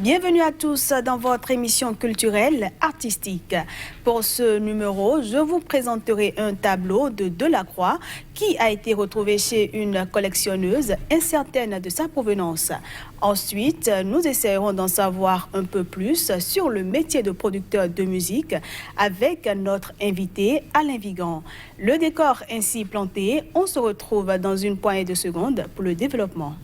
Bienvenue à tous dans votre émission culturelle artistique. Pour ce numéro, je vous présenterai un tableau de Delacroix qui a été retrouvé chez une collectionneuse incertaine de sa provenance. Ensuite, nous essaierons d'en savoir un peu plus sur le métier de producteur de musique avec notre invité Alain Vigan. Le décor ainsi planté, on se retrouve dans une poignée de secondes pour le développement.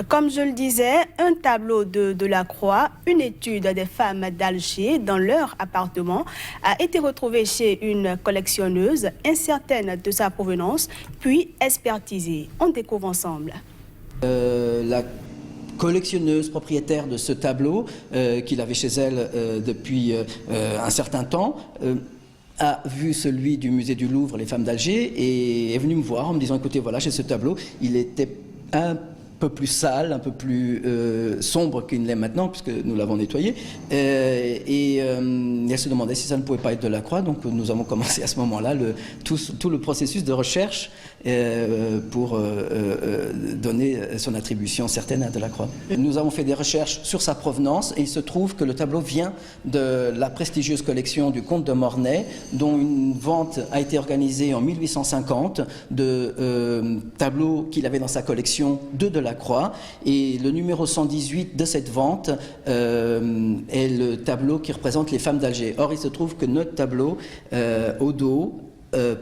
Comme je le disais, un tableau de Delacroix, une étude des femmes d'Alger dans leur appartement a été retrouvé chez une collectionneuse incertaine de sa provenance, puis expertisée. On découvre ensemble. La collectionneuse propriétaire de ce tableau, qu'il avait chez elle depuis un certain temps, a vu celui du musée du Louvre, les femmes d'Alger, et est venue me voir en me disant, écoutez, voilà, chez ce tableau, il était un peu plus sale, un peu plus sombre qu'il ne l'est maintenant, puisque nous l'avons nettoyé. Et elle se demandait si ça ne pouvait pas être Delacroix. Donc nous avons commencé à ce moment-là tout le processus de recherche pour donner son attribution certaine à Delacroix. Nous avons fait des recherches sur sa provenance et il se trouve que le tableau vient de la prestigieuse collection du comte de Mornay, dont une vente a été organisée en 1850 de tableaux qu'il avait dans sa collection de Delacroix, et le numéro 118 de cette vente est le tableau qui représente les femmes d'Alger. Or, il se trouve que notre tableau, au dos,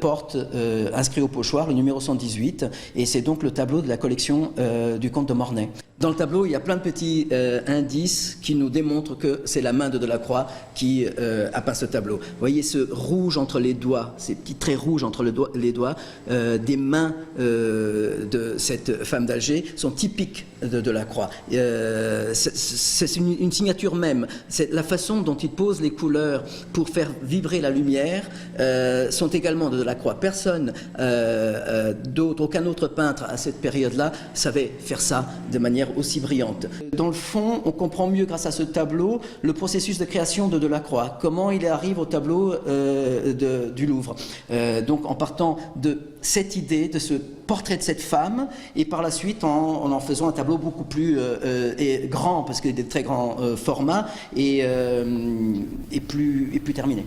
porte inscrit au pochoir le numéro 118, et c'est donc le tableau de la collection du comte de Mornay. Dans le tableau, il y a plein de petits indices qui nous démontrent que c'est la main de Delacroix qui a peint ce tableau. Vous voyez ce rouge entre les doigts, ces petits traits rouges entre les doigts des mains de cette femme d'Alger sont typiques de Delacroix. C'est une signature même. C'est la façon dont il pose les couleurs pour faire vibrer la lumière sont également de Delacroix. Personne d'autre, aucun autre peintre à cette période-là savait faire ça de manière aussi brillante. Dans le fond, on comprend mieux grâce à ce tableau le processus de création de Delacroix, comment il arrive au tableau du Louvre. Donc en partant de cette idée, de ce portrait de cette femme, et par la suite en faisant un tableau beaucoup plus grand, parce qu'il est de très grand format, et plus terminé.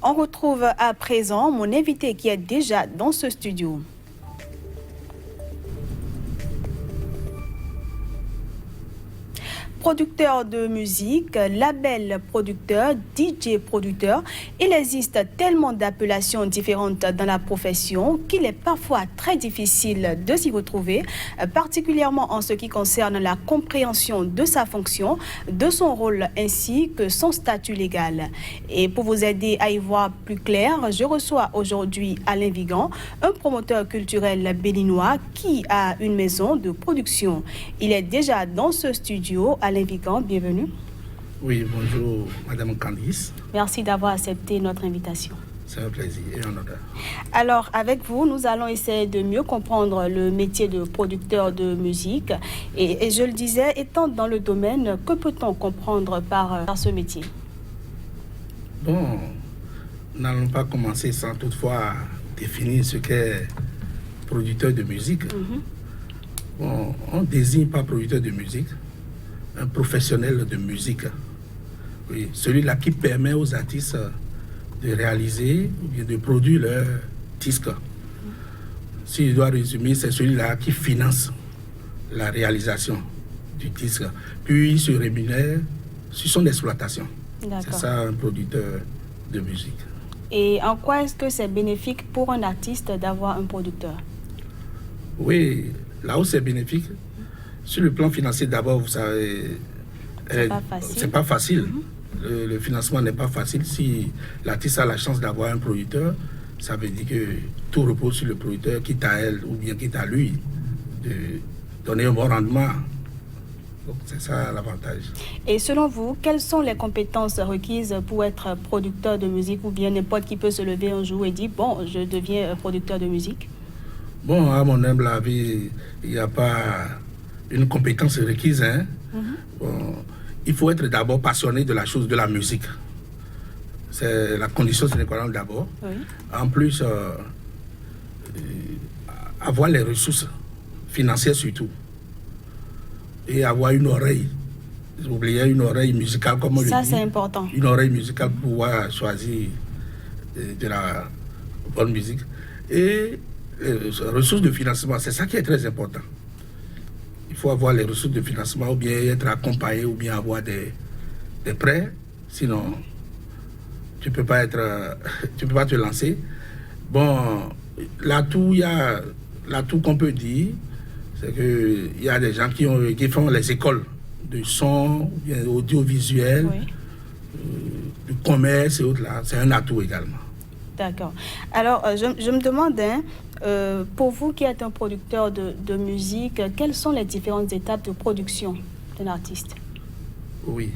On retrouve à présent mon invité qui est déjà dans ce studio. Producteur de musique, label producteur, DJ producteur, il existe tellement d'appellations différentes dans la profession qu'il est parfois très difficile de s'y retrouver, particulièrement en ce qui concerne la compréhension de sa fonction, de son rôle ainsi que son statut légal. Et pour vous aider à y voir plus clair, je reçois aujourd'hui Alain Vigan, un promoteur culturel béninois qui a une maison de production. Il est déjà dans ce studio. Alain Vigan, bienvenue. Oui, bonjour Madame Candice. Merci d'avoir accepté notre invitation. C'est un plaisir et un honneur. Alors, avec vous, nous allons essayer de mieux comprendre le métier de producteur de musique. Et je le disais, étant dans le domaine, que peut-on comprendre par ce métier? Bon, n'allons pas commencer sans toutefois définir ce qu'est producteur de musique. Bon, on désigne pas producteur de musique un professionnel de musique. Oui, celui-là qui permet aux artistes de réaliser ou bien de produire leur disque. Si je dois résumer, c'est celui-là qui finance la réalisation du disque. Puis il se rémunère sur son exploitation. C'est ça un producteur de musique. Et en quoi est-ce que c'est bénéfique pour un artiste d'avoir un producteur? Oui, là où c'est bénéfique, sur le plan financier d'abord, vous savez, c'est pas facile. Le financement n'est pas facile. Si l'artiste a la chance d'avoir un producteur, ça veut dire que tout repose sur le producteur, quitte à elle ou bien quitte à lui, de donner un bon rendement. Donc c'est ça l'avantage. Et selon vous, quelles sont les compétences requises pour être producteur de musique, ou bien n'importe qui peut se lever un jour et dire, bon, je deviens producteur de musique? Bon, à mon humble avis, il n'y a pas une compétence requise. Bon, il faut être d'abord passionné de la chose, de la musique. C'est la condition sine qua non d'abord. Oui. En plus, avoir les ressources financières surtout. Et avoir une oreille. J'oubliais une oreille musicale, comme on le dit. Ça, c'est important. Une oreille musicale pour pouvoir choisir de la bonne musique. Et les ressources de financement, c'est ça qui est très important. Il faut avoir les ressources de financement, ou bien être accompagné, ou bien avoir des prêts. Sinon, tu ne peux pas te lancer. Bon, l'atout qu'on peut dire, c'est qu'il y a des gens qui font les écoles de son, audiovisuel, de commerce et autres là. C'est un atout également. D'accord. Alors, je me demande, pour vous qui êtes un producteur de musique, quelles sont les différentes étapes de production d'un artiste? Oui.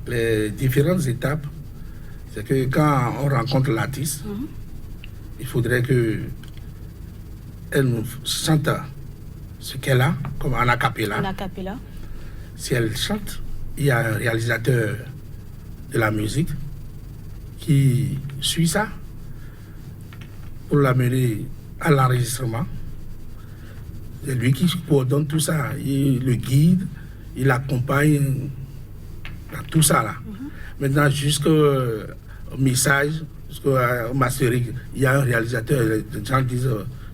Les différentes étapes, c'est que quand on rencontre l'artiste, il faudrait qu'elle nous chante ce qu'elle a, comme en acapella. En acapella. Si elle chante, il y a un réalisateur de la musique qui suit ça pour l'amener à l'enregistrement. C'est lui qui coordonne tout ça. Il le guide, il l'accompagne dans tout ça là. Maintenant, jusqu'au mixage, jusqu'au mastering, il y a un réalisateur, les gens disent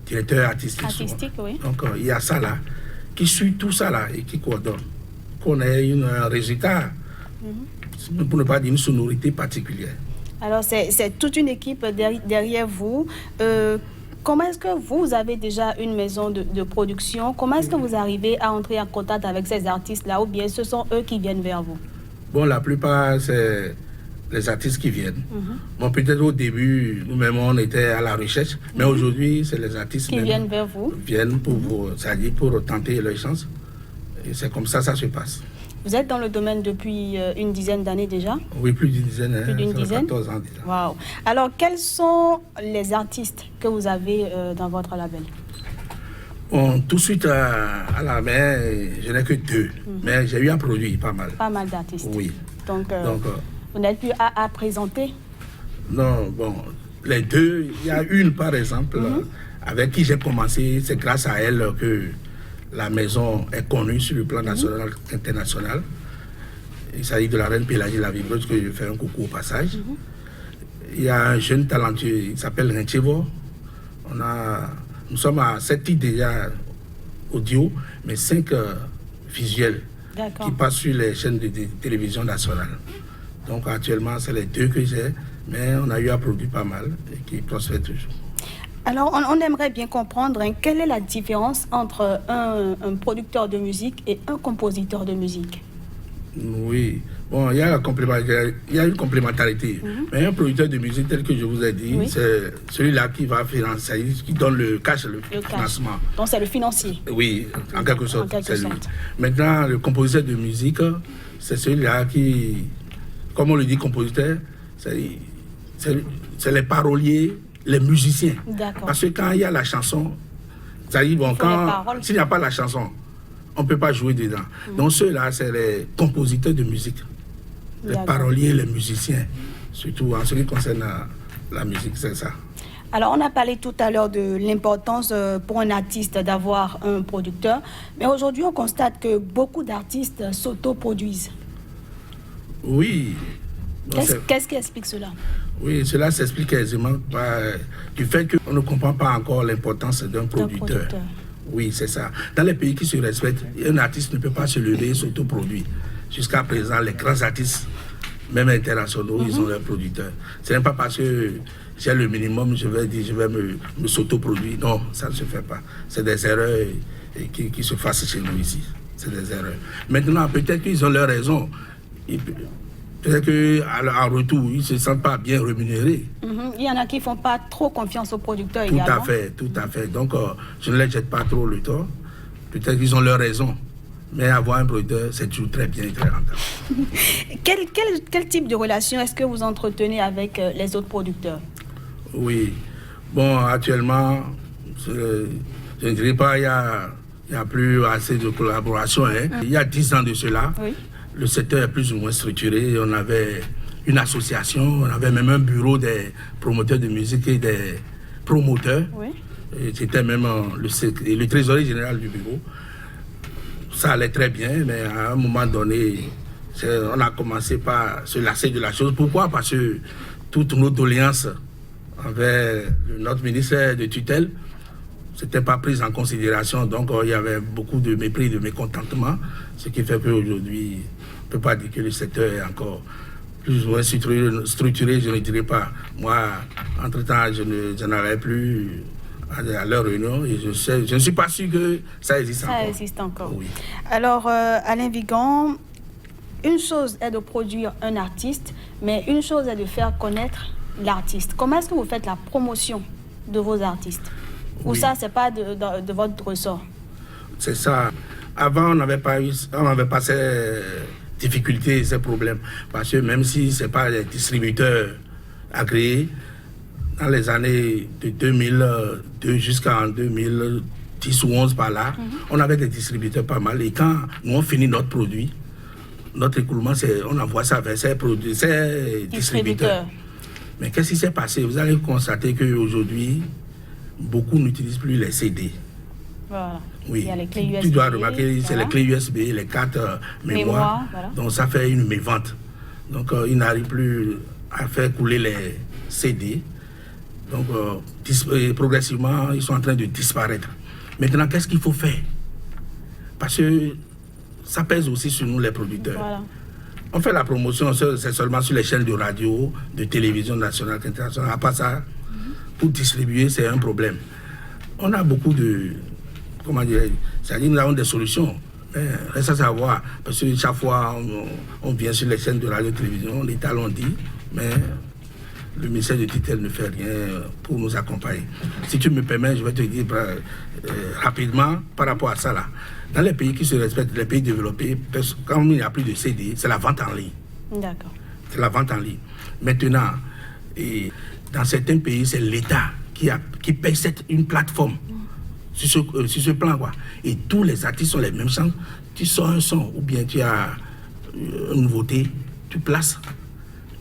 directeur artistique. Artistique, oui. Donc, il y a ça là, qui suit tout ça là et qui coordonne. Qu'on ait un résultat, pour ne pas dire une sonorité particulière. Alors, c'est toute une équipe derrière vous. Comment est-ce que vous avez déjà une maison de production? Comment est-ce que vous arrivez à entrer en contact avec ces artistes-là, ou bien ce sont eux qui viennent vers vous? Bon, la plupart, c'est les artistes qui viennent. Bon, peut-être au début, nous-mêmes, on était à la recherche, mais aujourd'hui, c'est les artistes qui viennent vers vous. Viennent c'est-à-dire pour tenter leur chance. Et c'est comme ça se passe. Vous êtes dans le domaine depuis une dizaine d'années déjà? Oui, plus d'une dizaine. Plus d'une dizaine? 14 ans déjà. Wow. Alors, quels sont les artistes que vous avez dans votre label? Bon, tout de suite à la main, je n'ai que 2. Mais j'ai eu à produire pas mal. Pas mal d'artistes. Oui. Donc vous n'êtes plus à présenter? Non, bon, les 2, il y a une par exemple, avec qui j'ai commencé. C'est grâce à elle que la maison est connue sur le plan national, international. Il s'agit de la reine Pélagie la Vibreuse, que je fais un coucou au passage. Il y a un jeune talentueux, il s'appelle Renchevo. Nous sommes à 7 titres déjà audio, mais 5 visuels qui passent sur les chaînes de télévision nationales. Donc actuellement, c'est les 2 que j'ai, mais on a eu à produire pas mal et qui prospèrent toujours. Alors, on aimerait bien comprendre quelle est la différence entre un producteur de musique et un compositeur de musique. Oui, bon, il y a une complémentarité. Mais un producteur de musique, tel que je vous ai dit, c'est celui-là qui va financer, qui donne le cash, le financement. Donc c'est le financier. Oui, en quelque sorte, c'est lui. Maintenant, le compositeur de musique, c'est celui-là qui, comme on le dit, compositeur, c'est les paroliers, les musiciens. Parce que quand il y a la chanson, c'est-à-dire, bon, s'il n'y a pas la chanson, on ne peut pas jouer dedans. Donc ceux-là, c'est les compositeurs de musique. Les paroliers, les musiciens. Surtout en ce qui concerne la musique, c'est ça. Alors, on a parlé tout à l'heure de l'importance pour un artiste d'avoir un producteur. Mais aujourd'hui, on constate que beaucoup d'artistes s'autoproduisent. Oui. Qu'est-ce qui explique cela? Oui, cela s'explique aisément du fait qu'on ne comprend pas encore l'importance d'un producteur. Oui, c'est ça. Dans les pays qui se respectent, un artiste ne peut pas se lever et s'autoproduire. Jusqu'à présent, les grands artistes, même internationaux, ils ont leurs producteurs. Ce n'est pas parce que j'ai le minimum, je vais me s'autoproduire. Non, ça ne se fait pas. C'est des erreurs qui se fassent chez nous ici. C'est des erreurs. Maintenant, peut-être qu'ils ont leur raison. Peut-être qu'en retour, ils ne se sentent pas bien rémunérés. Il y en a qui ne font pas trop confiance aux producteurs également. Tout à fait. Donc, je ne les jette pas trop le tort. Peut-être qu'ils ont leur raison. Mais avoir un producteur, c'est toujours très bien et très rentable. Quel type de relation est-ce que vous entretenez avec les autres producteurs? Oui. Bon, actuellement, je ne dirais pas qu'il n'y a plus assez de collaboration. Il y a 10 ans de cela, le secteur est plus ou moins structuré. On avait une association, on avait même un bureau des promoteurs de musique et des promoteurs. J'étais même le trésorier général du bureau. Ça allait très bien, mais à un moment donné, on a commencé par se lasser de la chose. Pourquoi? Parce que toutes nos doléances envers notre ministère de tutelle, c'était pas pris en considération. Donc, il y avait beaucoup de mépris, de mécontentement, ce qui fait qu'aujourd'hui, on ne peut pas dire que le secteur est encore plus ou moins structuré, je ne dirais pas. Moi, entre-temps, je n'allais plus à leur réunion et je ne suis pas sûr que ça existe encore. Ça existe encore. Oui. Alors, Alain Vigan, une chose est de produire un artiste, mais une chose est de faire connaître l'artiste. Comment est-ce que vous faites la promotion de vos artistes? Ou ça, c'est pas de votre ressort? C'est ça. Avant, on n'avait pas ces difficultés, ces problèmes. Parce que même si ce n'est pas des distributeurs agréés, dans les années de 2002 jusqu'en 2010 ou 2011 par là, on avait des distributeurs pas mal. Et quand nous on finit notre produit, notre écoulement, on envoie ça vers ces distributeurs. Mais qu'est-ce qui s'est passé? Vous allez constater qu'aujourd'hui, beaucoup n'utilisent plus les CD. Voilà. Oui. Il y a les clés USB. Tu dois remarquer, c'est les clés USB, les cartes mémoire. Voilà. Donc ça fait une mévente. Donc ils n'arrivent plus à faire couler les CD. Donc progressivement, ils sont en train de disparaître. Maintenant, qu'est-ce qu'il faut faire? Parce que ça pèse aussi sur nous, les producteurs. Voilà. On fait la promotion, c'est seulement sur les chaînes de radio, de télévision nationale, internationale. À part ça, pour distribuer, c'est un problème. On a beaucoup de... Comment dire? C'est-à-dire nous avons des solutions. Mais reste à savoir, parce que chaque fois, on vient sur les chaînes de radio et télévision, l'État l'ont dit, mais le ministère de tutelle ne fait rien pour nous accompagner. Si tu me permets, je vais te dire rapidement par rapport à ça là. Dans les pays qui se respectent, les pays développés, quand il n'y a plus de CD, c'est la vente en ligne. D'accord. C'est la vente en ligne. Maintenant, dans certains pays, c'est l'État qui paye une plateforme sur ce plan, quoi. Et tous les artistes ont les mêmes chances. Tu sors un son ou bien tu as une nouveauté, tu places.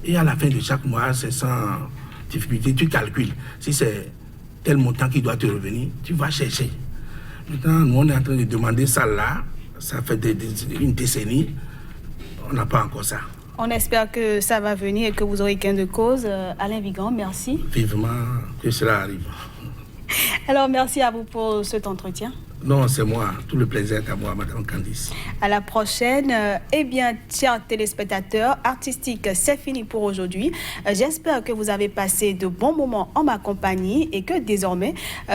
Et à la fin de chaque mois, c'est sans difficulté, tu calcules. Si c'est tel montant qui doit te revenir, tu vas chercher. Maintenant, nous, on est en train de demander ça là. Ça fait une décennie. On n'a pas encore ça. On espère que ça va venir et que vous aurez gain de cause. Alain Vigan, merci. Vivement que cela arrive. Alors, merci à vous pour cet entretien. Non, c'est moi. Tout le plaisir est à moi, Madame Candice. À la prochaine. Eh bien, chers téléspectateurs, Artistique, c'est fini pour aujourd'hui. J'espère que vous avez passé de bons moments en ma compagnie et que désormais,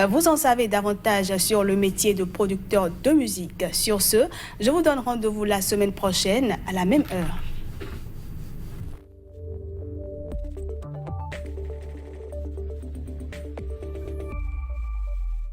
vous en savez davantage sur le métier de producteur de musique. Sur ce, je vous donne rendez-vous la semaine prochaine à la même heure.